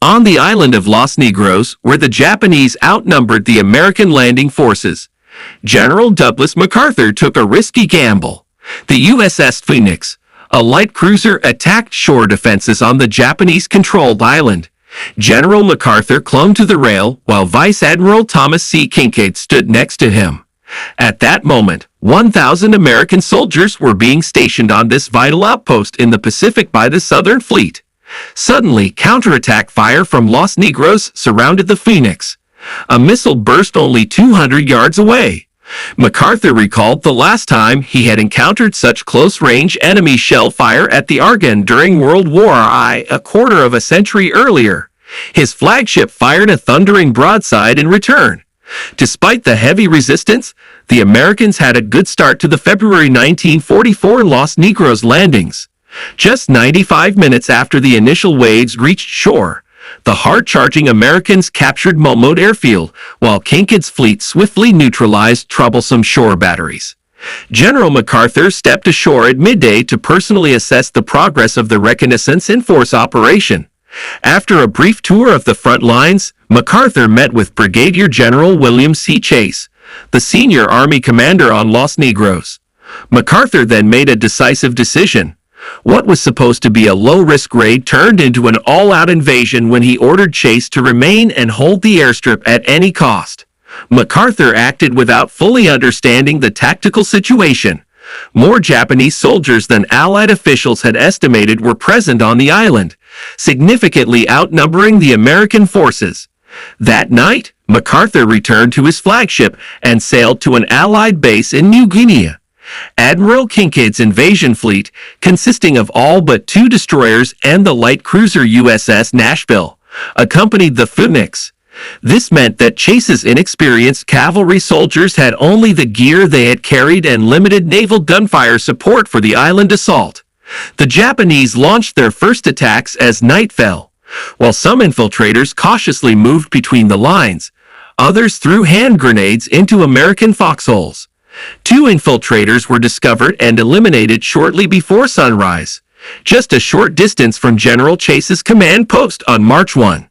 On the island of Los Negros, where the Japanese outnumbered the American landing forces, General Douglas MacArthur took a risky gamble. The USS Phoenix, a light cruiser, attacked shore defenses on the Japanese-controlled island. General MacArthur clung to the rail while Vice Admiral Thomas C. Kinkaid stood next to him. At that moment, 1,000 American soldiers were being stationed on this vital outpost in the Pacific by the Southern Fleet. Suddenly, counterattack fire from Los Negros surrounded the Phoenix. A missile burst only 200 yards away. MacArthur recalled the last time he had encountered such close-range enemy shell fire at the Argonne during World War I a quarter of a century earlier. His flagship fired a thundering broadside in return. Despite the heavy resistance, the Americans had a good start to the February 1944 Los Negros landings. Just 95 minutes after the initial waves reached shore, the hard-charging Americans captured Momot Airfield, while Kinkaid's fleet swiftly neutralized troublesome shore batteries. General MacArthur stepped ashore at midday to personally assess the progress of the reconnaissance and force operation. After a brief tour of the front lines, MacArthur met with Brigadier General William C. Chase, the senior Army commander on Los Negros. MacArthur then made a decisive decision. What was supposed to be a low-risk raid turned into an all-out invasion when he ordered Chase to remain and hold the airstrip at any cost. MacArthur acted without fully understanding the tactical situation. More Japanese soldiers than Allied officials had estimated were present on the island, significantly outnumbering the American forces. That night, MacArthur returned to his flagship and sailed to an Allied base in New Guinea. Admiral Kinkaid's invasion fleet, consisting of all but 2 destroyers and the light cruiser USS Nashville, accompanied the Phoenix. This meant that Chase's inexperienced cavalry soldiers had only the gear they had carried and limited naval gunfire support for the island assault. The Japanese launched their first attacks as night fell. While some infiltrators cautiously moved between the lines, others threw hand grenades into American foxholes. 2 infiltrators were discovered and eliminated shortly before sunrise, just a short distance from General Chase's command post on March 1.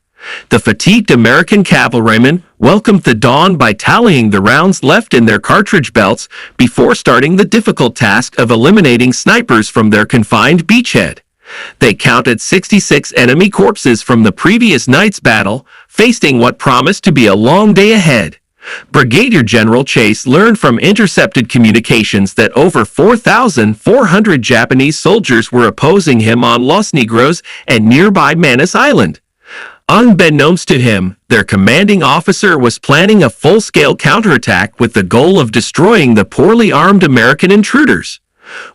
The fatigued American cavalrymen welcomed the dawn by tallying the rounds left in their cartridge belts before starting the difficult task of eliminating snipers from their confined beachhead. They counted 66 enemy corpses from the previous night's battle, facing what promised to be a long day ahead. Brigadier General Chase learned from intercepted communications that over 4,400 Japanese soldiers were opposing him on Los Negros and nearby Manus Island. Unbeknownst to him, their commanding officer was planning a full-scale counterattack with the goal of destroying the poorly armed American intruders.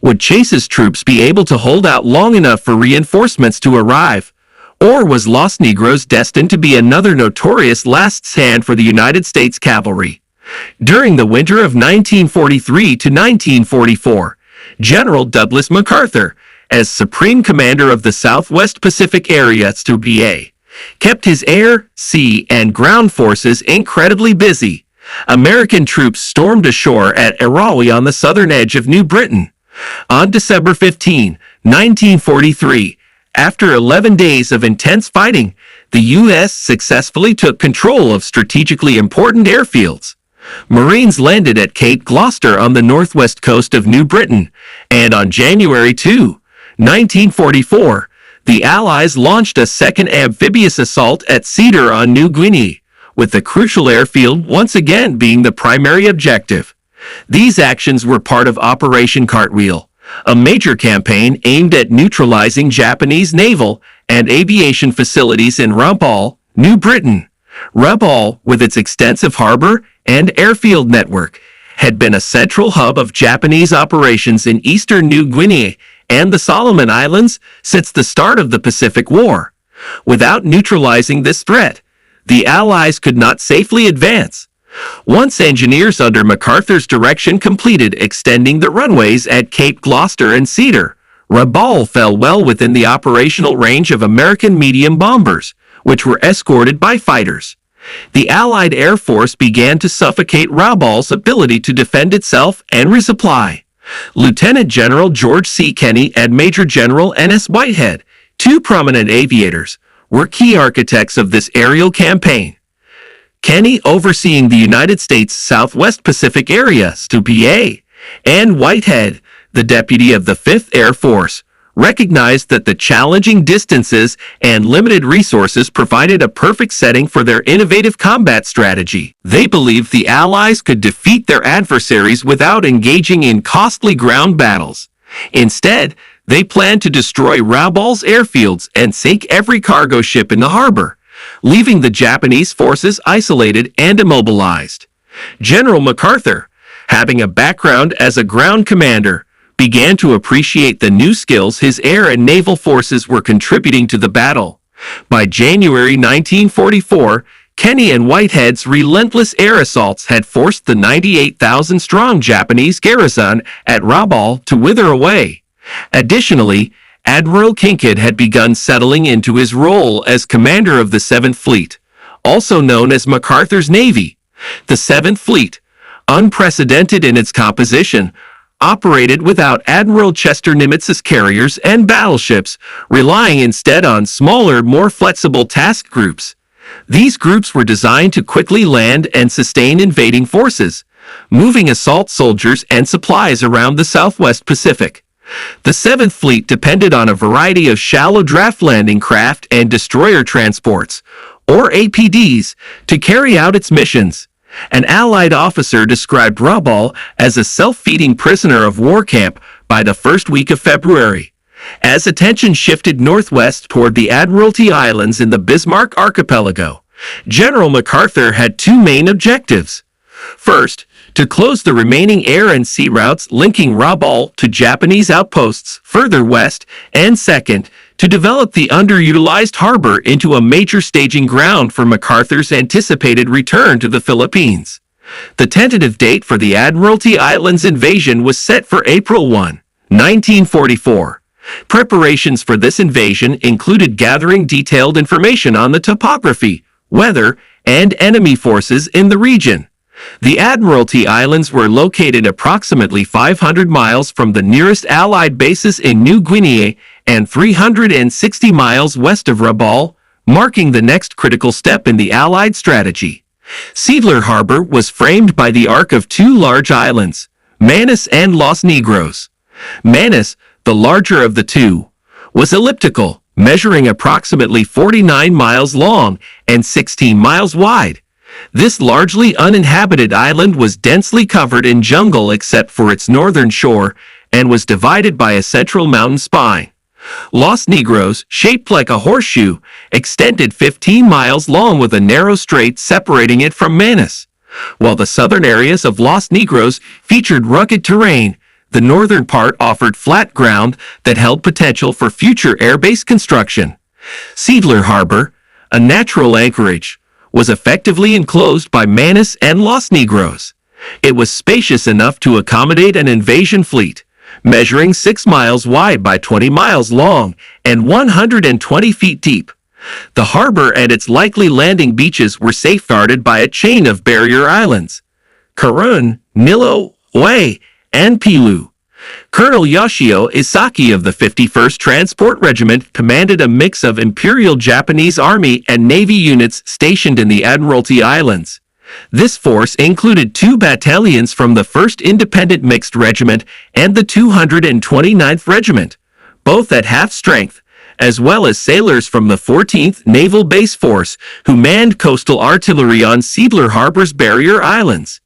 Would Chase's troops be able to hold out long enough for reinforcements to arrive? Or was Los Negros destined to be another notorious last stand for the United States cavalry? During the winter of 1943 to 1944, General Douglas MacArthur, as Supreme Commander of the Southwest Pacific Area (SPA), kept his air, sea, and ground forces incredibly busy. American troops stormed ashore at Rabaul on the southern edge of New Britain. On December 15, 1943, after 11 days of intense fighting, the U.S. successfully took control of strategically important airfields. Marines landed at Cape Gloucester on the northwest coast of New Britain, and on January 2, 1944, the Allies launched a second amphibious assault at Cedar on New Guinea, with the crucial airfield once again being the primary objective. These actions were part of Operation Cartwheel, a major campaign aimed at neutralizing Japanese naval and aviation facilities in Rabaul, New Britain. Rabaul, with its extensive harbor and airfield network, had been a central hub of Japanese operations in eastern New Guinea and the Solomon Islands since the start of the Pacific War. Without neutralizing this threat, the Allies could not safely advance. Once engineers under MacArthur's direction completed extending the runways at Cape Gloucester and Cedar, Rabaul fell well within the operational range of American medium bombers, which were escorted by fighters. The Allied Air Force began to suffocate Rabaul's ability to defend itself and resupply. Lieutenant General George C. Kenney and Major General N.S. Whitehead, 2 prominent aviators, were key architects of this aerial campaign. Kenny, overseeing the United States Southwest Pacific area, STPA, and Whitehead, the deputy of the 5th Air Force, recognized that the challenging distances and limited resources provided a perfect setting for their innovative combat strategy. They believed the Allies could defeat their adversaries without engaging in costly ground battles. Instead, they planned to destroy Rabaul's airfields and sink every cargo ship in the harbor, leaving the Japanese forces isolated and immobilized. General MacArthur, having a background as a ground commander, began to appreciate the new skills his air and naval forces were contributing to the battle. By January 1944, Kenny and Whitehead's relentless air assaults had forced the 98,000-strong Japanese garrison at Rabaul to wither away. Additionally, Admiral Kinkaid had begun settling into his role as commander of the 7th Fleet, also known as MacArthur's Navy. The 7th Fleet, unprecedented in its composition, operated without Admiral Chester Nimitz's carriers and battleships, relying instead on smaller, more flexible task groups. These groups were designed to quickly land and sustain invading forces, moving assault soldiers and supplies around the Southwest Pacific. The 7th Fleet depended on a variety of shallow draft landing craft and destroyer transports, or APDs, to carry out its missions. An Allied officer described Rabaul as a self-feeding prisoner of war camp by the first week of February. As attention shifted northwest toward the Admiralty Islands in the Bismarck Archipelago, General MacArthur had two main objectives. First, to close the remaining air and sea routes linking Rabaul to Japanese outposts further west, and second, to develop the underutilized harbor into a major staging ground for MacArthur's anticipated return to the Philippines. The tentative date for the Admiralty Islands invasion was set for April 1, 1944. Preparations for this invasion included gathering detailed information on the topography, weather, and enemy forces in the region. The Admiralty Islands were located approximately 500 miles from the nearest Allied bases in New Guinea and 360 miles west of Rabaul, marking the next critical step in the Allied strategy. Seidler Harbor was framed by the arc of two large islands, Manus and Los Negros. Manus, the larger of the two, was elliptical, measuring approximately 49 miles long and 16 miles wide. This largely uninhabited island was densely covered in jungle except for its northern shore and was divided by a central mountain spine. Los Negros, shaped like a horseshoe, extended 15 miles long with a narrow strait separating it from Manus. While the southern areas of Los Negros featured rugged terrain, the northern part offered flat ground that held potential for future airbase construction. Seidler Harbor, a natural anchorage, was effectively enclosed by Manus and Los Negros. It was spacious enough to accommodate an invasion fleet, measuring 6 miles wide by 20 miles long and 120 feet deep. The harbor and its likely landing beaches were safeguarded by a chain of barrier islands: Karun, Nilo, Wei, and Pilu. Colonel Yoshio Isaki of the 51st Transport Regiment commanded a mix of Imperial Japanese Army and Navy units stationed in the Admiralty Islands. This force included 2 battalions from the 1st Independent Mixed Regiment and the 229th Regiment, both at half strength, as well as sailors from the 14th Naval Base Force who manned coastal artillery on Seidler Harbor's barrier islands.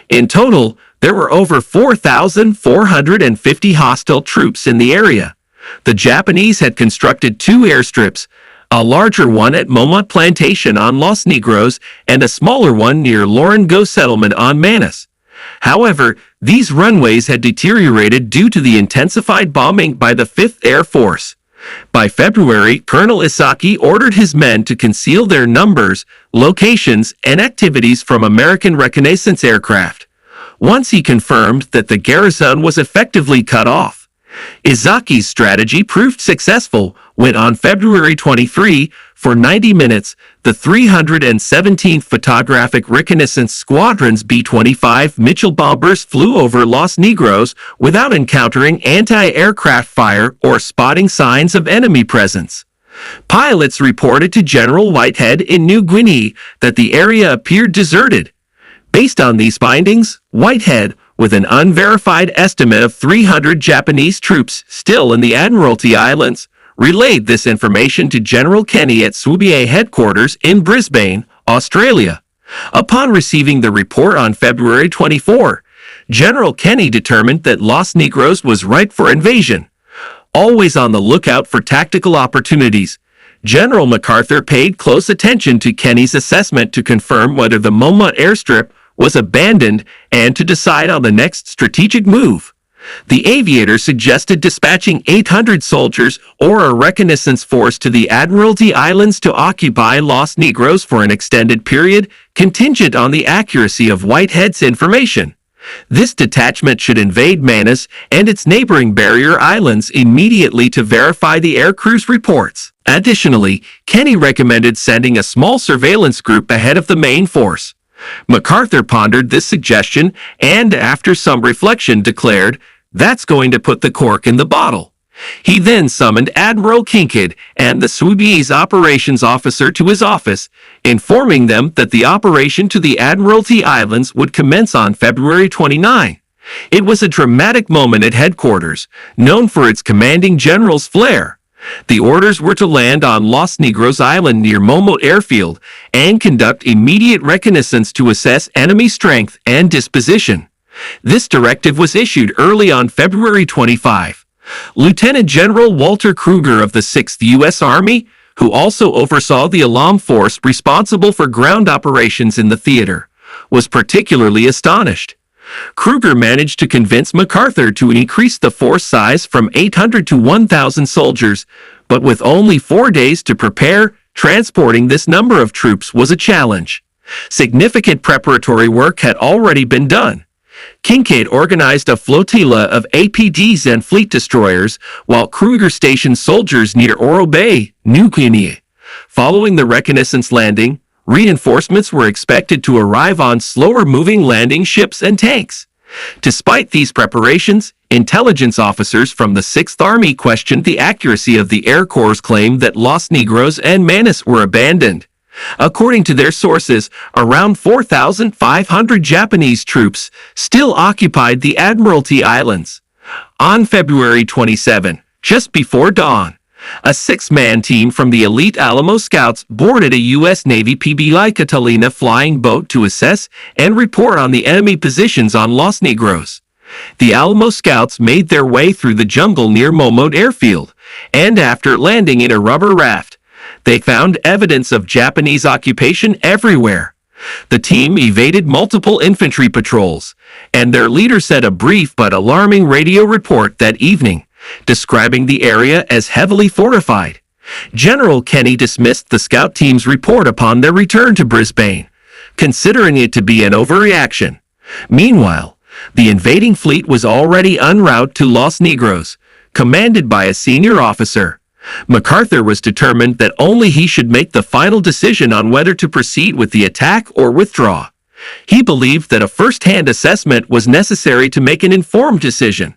In total, there were over 4,450 hostile troops in the area. The Japanese had constructed 2 airstrips, a larger one at Momot Plantation on Los Negros and a smaller one near Lorengo Settlement on Manus. However, these runways had deteriorated due to the intensified bombing by the 5th Air Force. By February, Colonel Isaki ordered his men to conceal their numbers, locations, and activities from American reconnaissance aircraft. Once he confirmed that the garrison was effectively cut off, Isaki's strategy proved successful when on February 23, for 90 minutes, the 317th Photographic Reconnaissance Squadron's B-25 Mitchell bombers flew over Los Negros without encountering anti-aircraft fire or spotting signs of enemy presence. Pilots reported to General Whitehead in New Guinea that the area appeared deserted. Based on these findings, Whitehead, with an unverified estimate of 300 Japanese troops still in the Admiralty Islands, relayed this information to General Kenny at SWBA headquarters in Brisbane, Australia. Upon receiving the report on February 24, General Kenny determined that Los Negros was ripe for invasion. Always on the lookout for tactical opportunities, General MacArthur paid close attention to Kenny's assessment to confirm whether the Momot airstrip was abandoned and to decide on the next strategic move. The aviator suggested dispatching 800 soldiers or a reconnaissance force to the Admiralty Islands to occupy Los Negros for an extended period, contingent on the accuracy of Whitehead's information. This detachment should invade Manus and its neighboring barrier islands immediately to verify the aircrew's reports. Additionally, Kenny recommended sending a small surveillance group ahead of the main force. MacArthur pondered this suggestion and, after some reflection, declared, "That's going to put the cork in the bottle." He then summoned Admiral Kincaid and the SWBA's operations officer to his office, informing them that the operation to the Admiralty Islands would commence on February 29. It was a dramatic moment at headquarters, known for its commanding general's flair. The orders were to land on Los Negros Island near Momot Airfield and conduct immediate reconnaissance to assess enemy strength and disposition. This directive was issued early on February 25. Lieutenant General Walter Kruger of the 6th U.S. Army, who also oversaw the alarm force responsible for ground operations in the theater, was particularly astonished. Kruger managed to convince MacArthur to increase the force size from 800 to 1,000 soldiers, but with only 4 days to prepare, transporting this number of troops was a challenge. Significant preparatory work had already been done. Kincaid organized a flotilla of APDs and fleet destroyers, while Kruger stationed soldiers near Oro Bay, New Guinea. Following the reconnaissance landing, reinforcements were expected to arrive on slower-moving landing ships and tanks. Despite these preparations, intelligence officers from the 6th Army questioned the accuracy of the Air Corps' claim that Los Negros and Manus were abandoned. According to their sources, around 4,500 Japanese troops still occupied the Admiralty Islands. On February 27, just before dawn, a 6-man team from the elite Alamo Scouts boarded a U.S. Navy PBI Catalina flying boat to assess and report on the enemy positions on Los Negros. The Alamo Scouts made their way through the jungle near Momot Airfield, and after landing in a rubber raft, they found evidence of Japanese occupation everywhere. The team evaded multiple infantry patrols, and their leader said a brief but alarming radio report that evening, describing the area as heavily fortified. General Kenny dismissed the scout team's report upon their return to Brisbane, considering it to be an overreaction. Meanwhile, the invading fleet was already en route to Los Negros, commanded by a senior officer. MacArthur was determined that only he should make the final decision on whether to proceed with the attack or withdraw. He believed that a first-hand assessment was necessary to make an informed decision.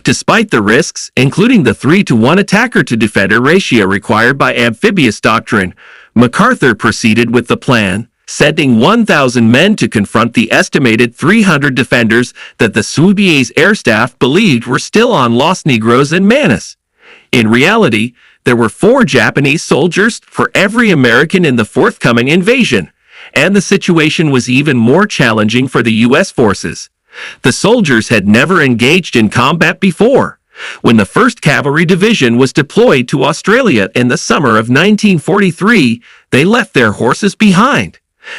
Despite the risks, including the 3-to-1 attacker-to-defender ratio required by amphibious doctrine, MacArthur proceeded with the plan, sending 1,000 men to confront the estimated 300 defenders that the SWBA's air staff believed were still on Los Negros and Manus. In reality, there were 4 Japanese soldiers for every American in the forthcoming invasion, and the situation was even more challenging for the U.S. forces. The soldiers had never engaged in combat before. When the 1st Cavalry Division was deployed to Australia in the summer of 1943, they left their horses behind.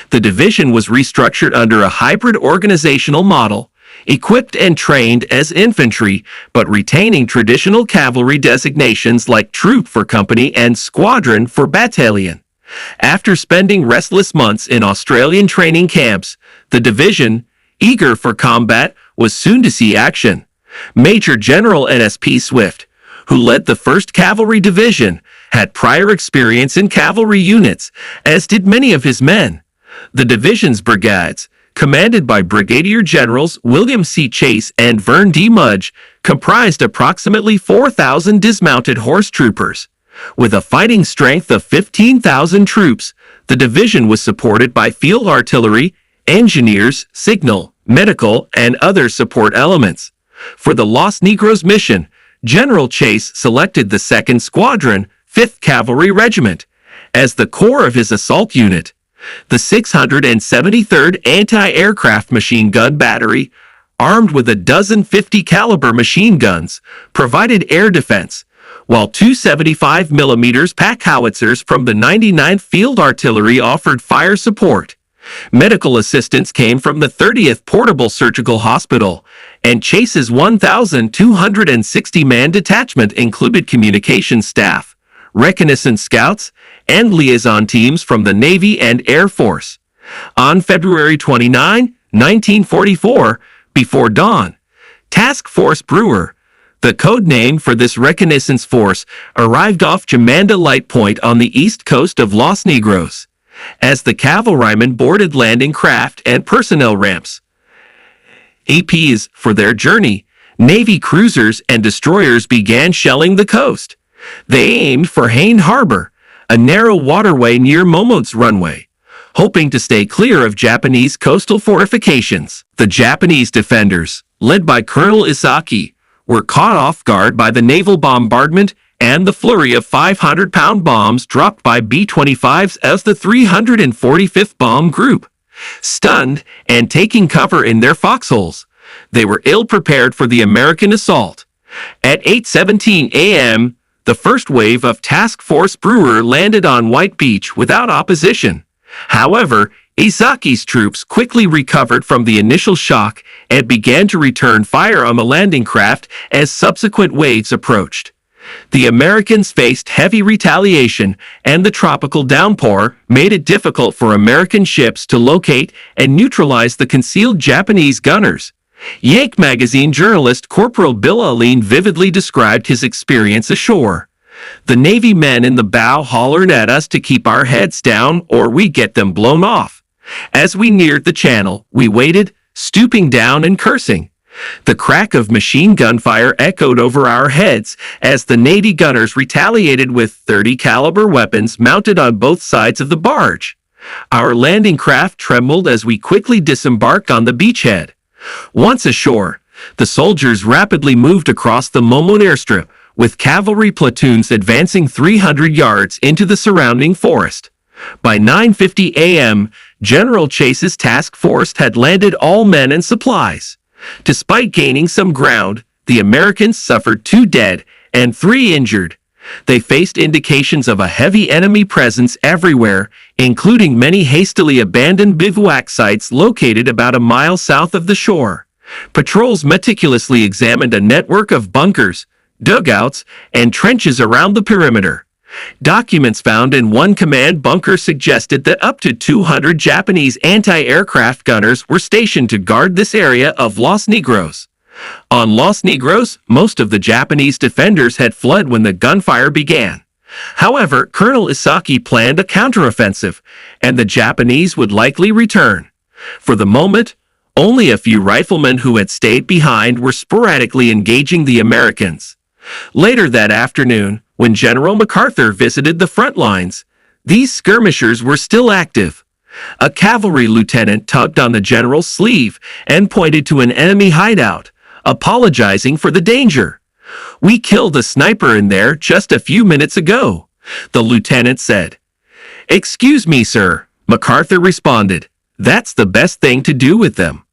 The division was restructured under a hybrid organizational model, equipped and trained as infantry, but retaining traditional cavalry designations like troop for company and squadron for battalion. After spending restless months in Australian training camps, the division, eager for combat, was soon to see action. Major General N.S.P. Swift, who led the 1st Cavalry Division, had prior experience in cavalry units, as did many of his men. The division's brigades, commanded by Brigadier Generals William C. Chase and Vern D. Mudge, comprised approximately 4,000 dismounted horse troopers. With a fighting strength of 15,000 troops, the division was supported by field artillery, engineers, signal, medical, and other support elements. For the Los Negros mission, General Chase selected the 2nd Squadron, 5th Cavalry Regiment, as the core of his assault unit. The 673rd Anti-Aircraft Machine Gun Battery, armed with a dozen 50 caliber machine guns, provided air defense, while two 75mm pack howitzers from the 99th Field Artillery offered fire support. Medical assistance came from the 30th Portable Surgical Hospital, and Chase's 1,260-man detachment included communications staff, reconnaissance scouts, and liaison teams from the Navy and Air Force. On February 29, 1944, before dawn, Task Force Brewer, the code name for this reconnaissance force, arrived off Jamanda Light Point on the east coast of Los Negros. As the cavalrymen boarded landing craft and personnel ramps, APs for their journey, Navy cruisers and destroyers began shelling the coast. They aimed for Haine Harbor, a narrow waterway near Momo's runway, hoping to stay clear of Japanese coastal fortifications. The Japanese defenders, led by Colonel Isaki, were caught off guard by the naval bombardment and the flurry of 500-pound bombs dropped by B-25s as the 345th Bomb Group. Stunned and taking cover in their foxholes, they were ill-prepared for the American assault. At 8:17 a.m., the first wave of Task Force Brewer landed on White Beach without opposition. However, Isaki's troops quickly recovered from the initial shock and began to return fire on the landing craft as subsequent waves approached. The Americans faced heavy retaliation, and the tropical downpour made it difficult for American ships to locate and neutralize the concealed Japanese gunners. Yank magazine journalist Corporal Bill Aline vividly described his experience ashore. "The Navy men in the bow hollered at us to keep our heads down or we get them blown off. As we neared the channel, we waited, stooping down and cursing. The crack of machine gun fire echoed over our heads as the Navy gunners retaliated with 30 caliber weapons mounted on both sides of the barge. Our landing craft trembled as we quickly disembarked on the beachhead. Once ashore, the soldiers rapidly moved across the Momo airstrip, with cavalry platoons advancing 300 yards into the surrounding forest. By 9:50 a.m., General Chase's task force had landed all men and supplies. Despite gaining some ground, the Americans suffered 2 dead and 3 injured. They faced indications of a heavy enemy presence everywhere, including many hastily abandoned bivouac sites located about a mile south of the shore. Patrols meticulously examined a network of bunkers, dugouts, and trenches around the perimeter. Documents found in one command bunker suggested that up to 200 Japanese anti-aircraft gunners were stationed to guard this area of Los Negros. On Los Negros, most of the Japanese defenders had fled when the gunfire began. However, Colonel Isaki planned a counteroffensive, and the Japanese would likely return. For the moment, only a few riflemen who had stayed behind were sporadically engaging the Americans. Later that afternoon, when General MacArthur visited the front lines, these skirmishers were still active. A cavalry lieutenant tugged on the general's sleeve and pointed to an enemy hideout, apologizing for the danger. "We killed a sniper in there just a few minutes ago," the lieutenant said. "Excuse me, sir," MacArthur responded. "That's the best thing to do with them."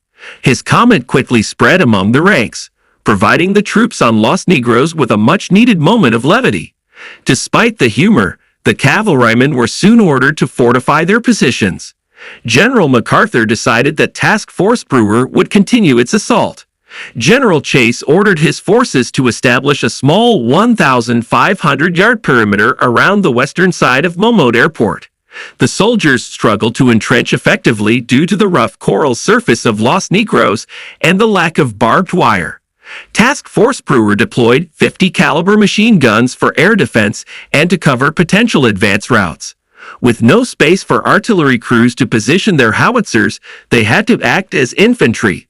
His comment quickly spread among the ranks, providing the troops on Los Negros with a much-needed moment of levity. Despite the humor, the cavalrymen were soon ordered to fortify their positions. General MacArthur decided that Task Force Brewer would continue its assault. General Chase ordered his forces to establish a small 1,500-yard perimeter around the western side of Momo Airport. The soldiers struggled to entrench effectively due to the rough coral surface of Los Negros and the lack of barbed wire. Task Force Brewer deployed 50 caliber machine guns for air defense and to cover potential advance routes. With no space for artillery crews to position their howitzers, they had to act as infantry.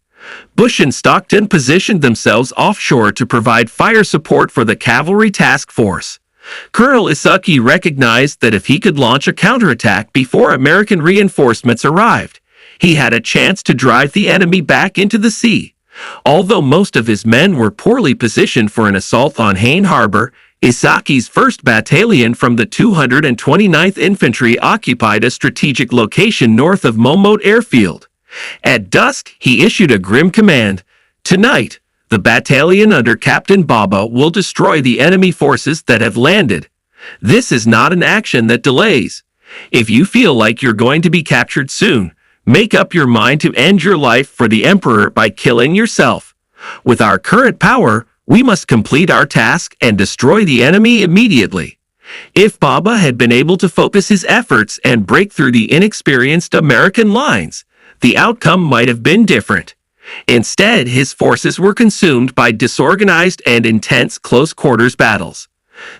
Bush and Stockton positioned themselves offshore to provide fire support for the cavalry task force. Colonel Isaki recognized that if he could launch a counterattack before American reinforcements arrived, he had a chance to drive the enemy back into the sea. Although most of his men were poorly positioned for an assault on Haine Harbor, Isaki's 1st Battalion from the 229th Infantry occupied a strategic location north of Momot Airfield. At dusk, he issued a grim command. "Tonight, the battalion under Captain Baba will destroy the enemy forces that have landed. This is not an action that delays. If you feel like you're going to be captured soon, make up your mind to end your life for the Emperor by killing yourself. With our current power, we must complete our task and destroy the enemy immediately." If Baba had been able to focus his efforts and break through the inexperienced American lines, the outcome might have been different. Instead, his forces were consumed by disorganized and intense close-quarters battles.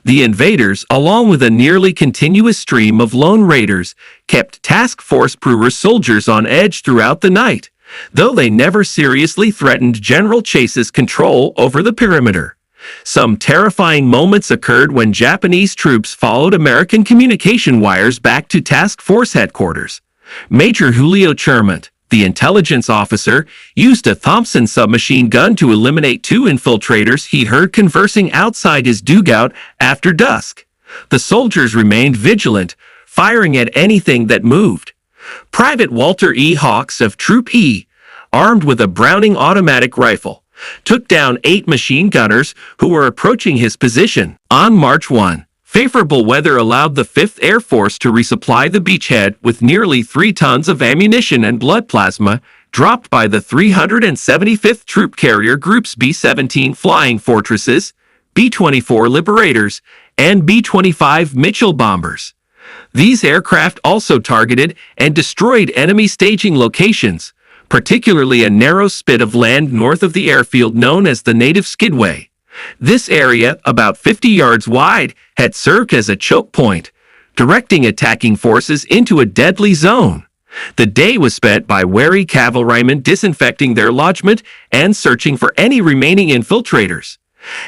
The invaders, along with a nearly continuous stream of lone raiders, kept Task Force Brewer's soldiers on edge throughout the night, though they never seriously threatened General Chase's control over the perimeter. Some terrifying moments occurred when Japanese troops followed American communication wires back to Task Force headquarters. Major Julio Chermont, the intelligence officer, used a Thompson submachine gun to eliminate 2 infiltrators he heard conversing outside his dugout after dusk. The soldiers remained vigilant, firing at anything that moved. Private Walter E. Hawks of Troop E, armed with a Browning automatic rifle, took down 8 machine gunners who were approaching his position. On March 1, favorable weather allowed the 5th Air Force to resupply the beachhead with nearly 3 tons of ammunition and blood plasma dropped by the 375th Troop Carrier Group's B-17 Flying Fortresses, B-24 Liberators, and B-25 Mitchell bombers. These aircraft also targeted and destroyed enemy staging locations, particularly a narrow spit of land north of the airfield known as the Native Skidway. This area, about 50 yards wide, had served as a choke point, directing attacking forces into a deadly zone. The day was spent by wary cavalrymen disinfecting their lodgment and searching for any remaining infiltrators.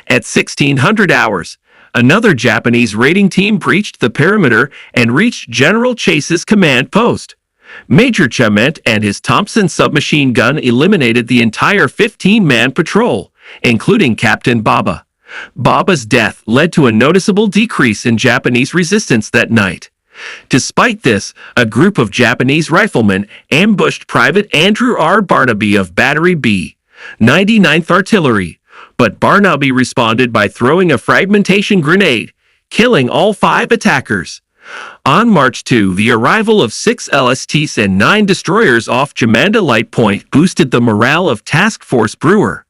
At 1600 hours, another Japanese raiding team breached the perimeter and reached General Chase's command post. Major Chermont and his Thompson submachine gun eliminated the entire 15-man patrol, including Captain Baba. Baba's death led to a noticeable decrease in Japanese resistance that night. Despite this, a group of Japanese riflemen ambushed Private Andrew R. Barnaby of Battery B, 99th Artillery, but Barnaby responded by throwing a fragmentation grenade, killing all 5 attackers. On March 2, the arrival of 6 LSTs and 9 destroyers off Jamanda Light Point boosted the morale of Task Force Brewer.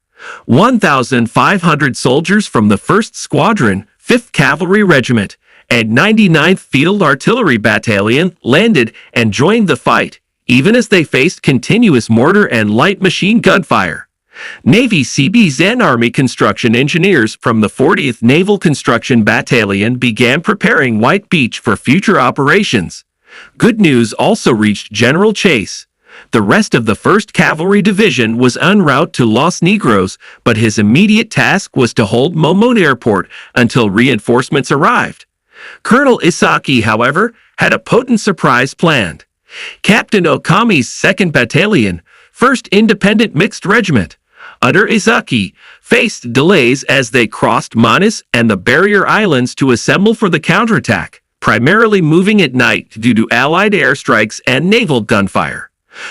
1,500 soldiers from the 1st Squadron, 5th Cavalry Regiment, and 99th Field Artillery Battalion landed and joined the fight, even as they faced continuous mortar and light machine gun fire. Navy Seabees and Army construction engineers from the 40th Naval Construction Battalion began preparing White Beach for future operations. Good news also reached General Chase. The rest of the 1st Cavalry Division was en route to Los Negros, but his immediate task was to hold Momot Airport until reinforcements arrived. Colonel Isaki, however, had a potent surprise planned. Captain Okami's 2nd Battalion, 1st Independent Mixed Regiment, under Isaki, faced delays as they crossed Manis and the Barrier Islands to assemble for the counterattack, primarily moving at night due to Allied airstrikes and naval gunfire.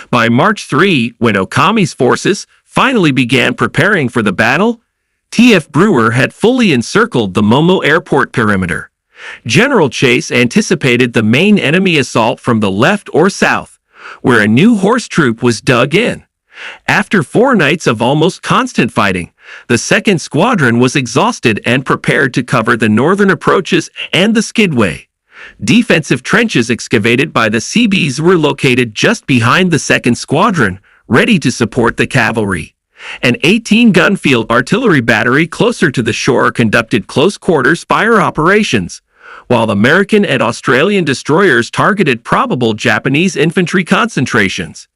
By March 3, when Okami's forces finally began preparing for the battle, T.F. Brewer had fully encircled the Momot Airport perimeter. General Chase anticipated the main enemy assault from the left or south, where a new horse troop was dug in. After 4 nights of almost constant fighting, the 2nd Squadron was exhausted and prepared to cover the northern approaches and the Skidway. Defensive trenches excavated by the Seabees were located just behind the 2nd Squadron, ready to support the cavalry. An 18-gun field artillery battery closer to the shore conducted close-quarters fire operations, while American and Australian destroyers targeted probable Japanese infantry concentrations.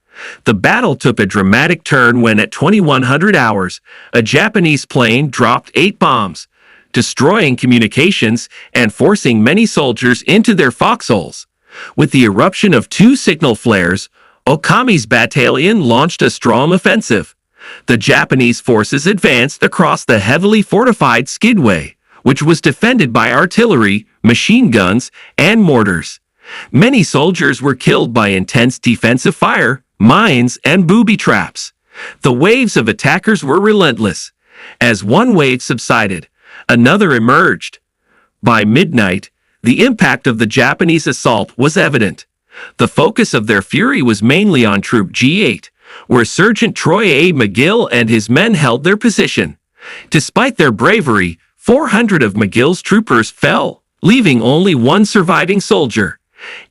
The battle took a dramatic turn when at 2100 hours, a Japanese plane dropped 8 bombs, destroying communications and forcing many soldiers into their foxholes. With the eruption of 2 signal flares, Okami's battalion launched a strong offensive. The Japanese forces advanced across the heavily fortified Skidway, which was defended by artillery, machine guns, and mortars. Many soldiers were killed by intense defensive fire, mines, and booby traps. The waves of attackers were relentless. As one wave subsided, another emerged. By midnight, the impact of the Japanese assault was evident. The focus of their fury was mainly on Troop G8, where Sergeant Troy A. McGill and his men held their position. Despite their bravery, 400 of McGill's troopers fell, leaving only one surviving soldier.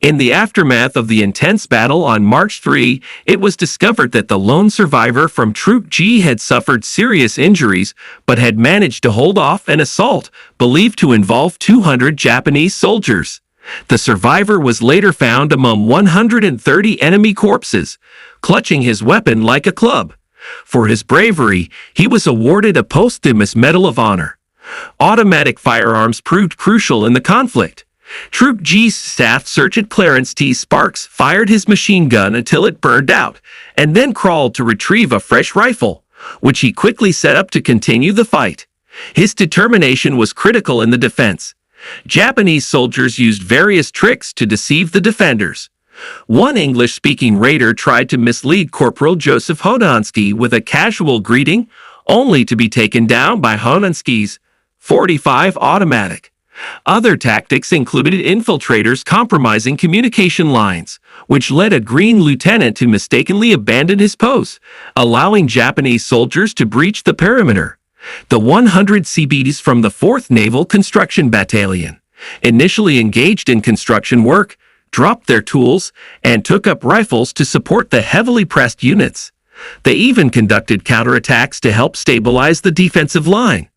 In the aftermath of the intense battle on March 3, it was discovered that the lone survivor from Troop G had suffered serious injuries but had managed to hold off an assault believed to involve 200 Japanese soldiers. The survivor was later found among 130 enemy corpses, clutching his weapon like a club. For his bravery, he was awarded a posthumous Medal of Honor. Automatic firearms proved crucial in the conflict. Troop G's Staff Sergeant Clarence T. Sparks fired his machine gun until it burned out, and then crawled to retrieve a fresh rifle, which he quickly set up to continue the fight. His determination was critical in the defense. Japanese soldiers used various tricks to deceive the defenders. One English-speaking raider tried to mislead Corporal Joseph Hodonsky with a casual greeting, only to be taken down by Hodonsky's .45 automatic. Other tactics included infiltrators compromising communication lines, which led a Green lieutenant to mistakenly abandon his post, allowing Japanese soldiers to breach the perimeter. The 100 Seabees from the 4th Naval Construction Battalion, initially engaged in construction work, dropped their tools and took up rifles to support the heavily pressed units. They even conducted counterattacks to help stabilize the defensive line.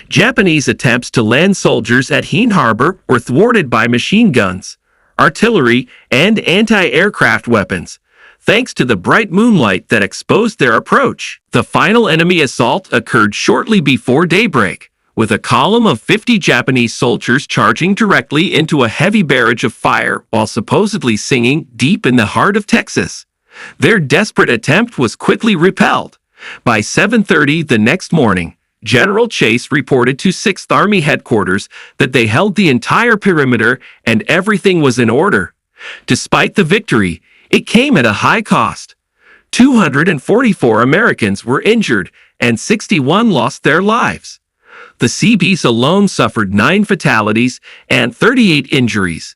Japanese attempts to land soldiers at Hine Harbor were thwarted by machine guns, artillery, and anti-aircraft weapons, thanks to the bright moonlight that exposed their approach. The final enemy assault occurred shortly before daybreak, with a column of 50 Japanese soldiers charging directly into a heavy barrage of fire while supposedly singing deep in the heart of Texas. Their desperate attempt was quickly repelled. By 7:30 the next morning, General Chase reported to 6th Army headquarters that they held the entire perimeter and everything was in order. Despite the victory, it came at a high cost. 244 Americans were injured and 61 lost their lives. The Seabees alone suffered 9 fatalities and 38 injuries.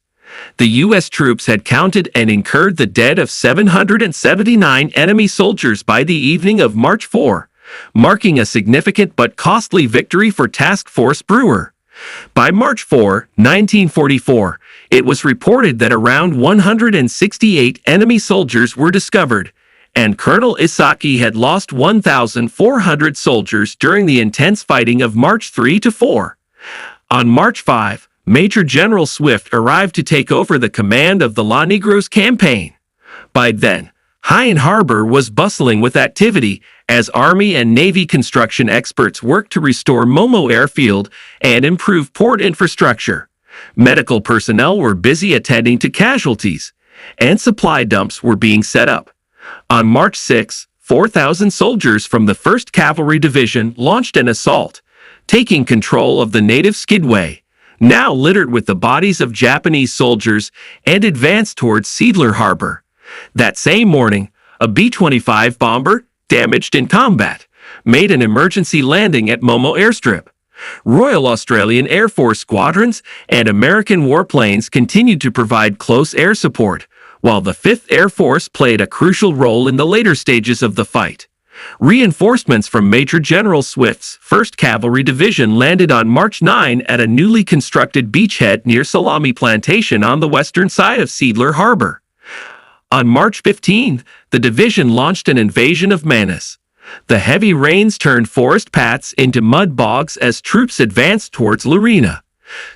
The U.S. troops had counted and incurred the dead of 779 enemy soldiers by the evening of March 4, marking a significant but costly victory for Task Force Brewer. By March 4, 1944, it was reported that around 168 enemy soldiers were discovered, and Colonel Isaki had lost 1,400 soldiers during the intense fighting of March 3 to 4. On March 5, Major General Swift arrived to take over the command of the Los Negros campaign. By then, Hine Harbor was bustling with activity as Army and Navy construction experts worked to restore Momo Airfield and improve port infrastructure. Medical personnel were busy attending to casualties, and supply dumps were being set up. On March 6, 4,000 soldiers from the 1st Cavalry Division launched an assault, taking control of the native Skidway, now littered with the bodies of Japanese soldiers, and advanced towards Seidler Harbor. That same morning, a B-25 bomber, damaged in combat, made an emergency landing at Momo Airstrip. Royal Australian Air Force squadrons and American warplanes continued to provide close air support, while the 5th Air Force played a crucial role in the later stages of the fight. Reinforcements from Major General Swift's 1st Cavalry Division landed on March 9 at a newly constructed beachhead near Salami Plantation on the western side of Seidler Harbor. On March 15, the division launched an invasion of Manus. The heavy rains turned forest paths into mud bogs as troops advanced towards Larena.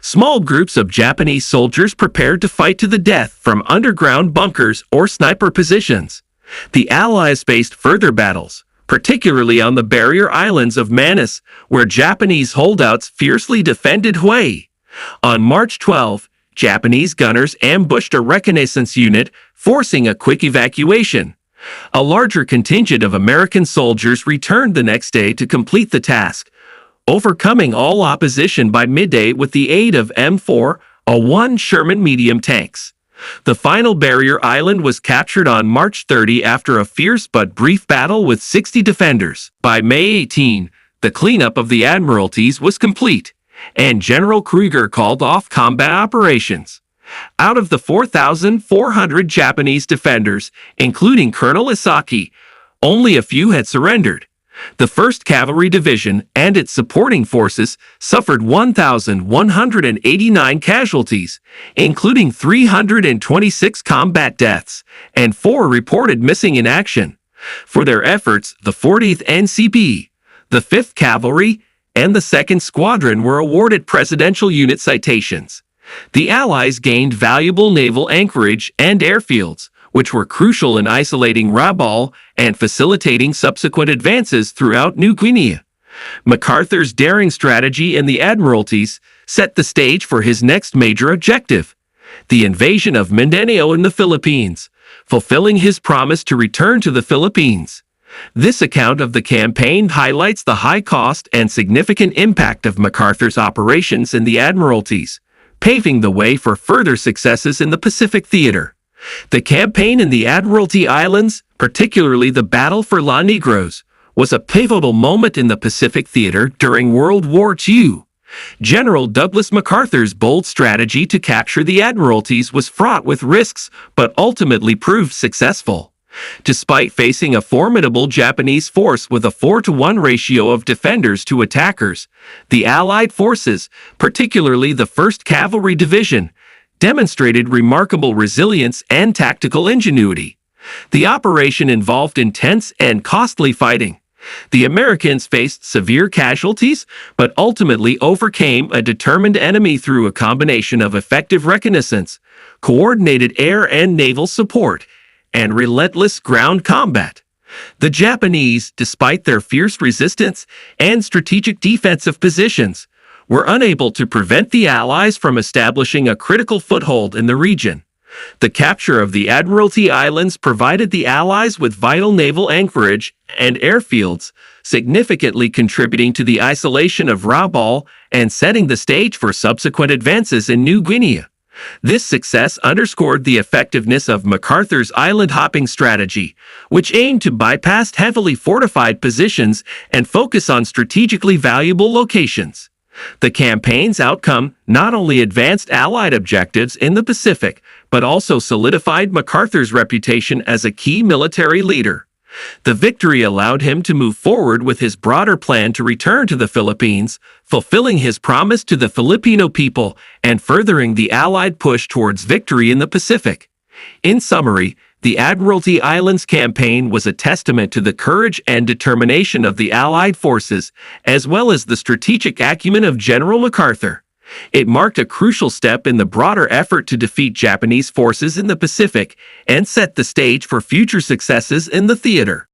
Small groups of Japanese soldiers prepared to fight to the death from underground bunkers or sniper positions. The Allies faced further battles, particularly on the barrier islands of Manus, where Japanese holdouts fiercely defended Hawaii. On March 12, Japanese gunners ambushed a reconnaissance unit, forcing a quick evacuation. A larger contingent of American soldiers returned the next day to complete the task, overcoming all opposition by midday with the aid of M4A1 Sherman medium tanks. The final barrier island was captured on March 30 after a fierce but brief battle with 60 defenders. By May 18, the cleanup of the Admiralties was complete, and General Kruger called off combat operations. Out of the 4,400 Japanese defenders, including Colonel Isaki, only a few had surrendered. The 1st Cavalry Division and its supporting forces suffered 1,189 casualties, including 326 combat deaths and 4 reported missing in action. For their efforts, the 40th NCP, the 5th Cavalry, and the 2nd Squadron were awarded Presidential Unit citations. The Allies gained valuable naval anchorage and airfields, which were crucial in isolating Rabaul and facilitating subsequent advances throughout New Guinea. MacArthur's daring strategy in the Admiralties set the stage for his next major objective, the invasion of Mindanao in the Philippines, fulfilling his promise to return to the Philippines. This account of the campaign highlights the high cost and significant impact of MacArthur's operations in the Admiralties, paving the way for further successes in the Pacific theater. The campaign in the Admiralty Islands, particularly the Battle for Los Negros, was a pivotal moment in the Pacific theater during World War II. General Douglas MacArthur's bold strategy to capture the Admiralties was fraught with risks, but ultimately proved successful. Despite facing a formidable Japanese force with a 4-to-1 ratio of defenders to attackers, the Allied forces, particularly the 1st Cavalry Division, demonstrated remarkable resilience and tactical ingenuity. The operation involved intense and costly fighting. The Americans faced severe casualties, but ultimately overcame a determined enemy through a combination of effective reconnaissance, coordinated air and naval support, and relentless ground combat. The Japanese, despite their fierce resistance and strategic defensive positions, were unable to prevent the Allies from establishing a critical foothold in the region. The capture of the Admiralty Islands provided the Allies with vital naval anchorage and airfields, significantly contributing to the isolation of Rabaul and setting the stage for subsequent advances in New Guinea. This success underscored the effectiveness of MacArthur's island-hopping strategy, which aimed to bypass heavily fortified positions and focus on strategically valuable locations. The campaign's outcome not only advanced Allied objectives in the Pacific, but also solidified MacArthur's reputation as a key military leader. The victory allowed him to move forward with his broader plan to return to the Philippines, fulfilling his promise to the Filipino people and furthering the Allied push towards victory in the Pacific. In summary, the Admiralty Islands campaign was a testament to the courage and determination of the Allied forces, as well as the strategic acumen of General MacArthur. It marked a crucial step in the broader effort to defeat Japanese forces in the Pacific and set the stage for future successes in the theater.